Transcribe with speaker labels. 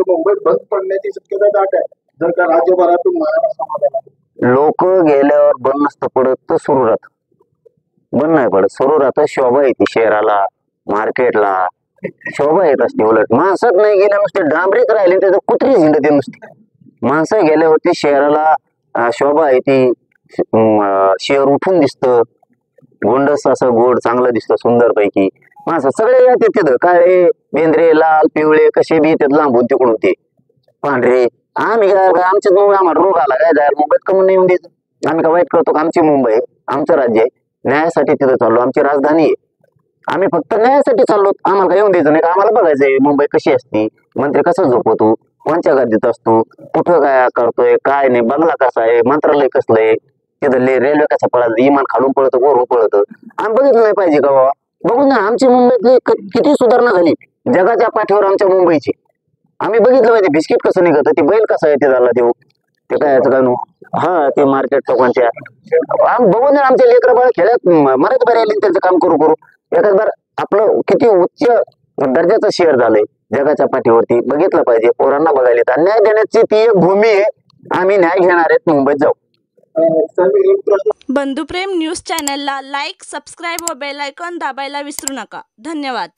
Speaker 1: मुंबईत बंद पडण्याची शक्यता दाट आहे जर का राज्यभरातून महाराष्ट्रामध्ये आला.
Speaker 2: लोक गेल्यावर बंद नसतं पडत तर सुरू राहत, बंद नाही पडत, सुरू राहतं. शोभा येते शहराला, मार्केटला शोभा येत असते. उलट माणसात नाही गेल्या नुसते डांबरीच राहिले त्याचं कुत्री झिंडते नुसते. माणसं गेल्यावरती शहराला शोभा येते, शहर उठून दिसतं, गोंडस असं गोड चांगलं दिसतं सुंदर पैकी. माणसं सगळे येते तिथं, काळे बेंद्रे लाल पिवळे कसे बी येतात लांबून तिकडून ते पांढरे. आम्ही काय आमच्याच मुंबई आम्हाला रोग आला काय जायला मुंबईत कमून नाही येऊन द्यायचं. आम्ही काय वाईट करतो का? आमची मुंबई आमचं राज्य आहे, न्यायासाठी तिथं चाललो, आमची राजधानी आहे. आम्ही फक्त न्यायासाठी चाललो, आम्हाला काय येऊन द्यायचं नाही का? आम्हाला बघायचंय मुंबई कशी असती, मंत्री कसा झोपतो, कोणत्या गर्दीत असतो, कुठं काय करतोय काय नाही, बंगला कसा आहे, मंत्रालय कसलं आहे, तिथं रेल्वे कसा पळत, इमान खालून पळतं वरून पळतं. आम्ही बघितलं नाही पाहिजे का बाबा? बघून ना आमची मुंबईतली किती सुधारणा झाली जगाच्या पाठीवर आमच्या मुंबईची. आम्ही बघितलं पाहिजे बिस्किट कसं निघत, ते बैल कसा येते झाला देऊ, ते काय याचं काय हा ते मार्केट चौकांच्या आम्ही बघून आमच्या लेकरं बाळ खेळत मरत बरे आले त्यांचं काम करू करू. एखाद बार आपलं किती उच्च दर्जाचं शहर झालंय जगाच्या पाठीवरती, बघितलं पाहिजे. पोरांना बघायला तर न्याय देण्याची ती एक भूमी आहे. आम्ही न्याय घेणार आहेत, मुंबईत जाऊ.
Speaker 3: बंधुप्रेम न्यूज चॅनलला लाईक, सबस्क्राईब व बेल आयकॉन दाबायला विसरू नका. धन्यवाद.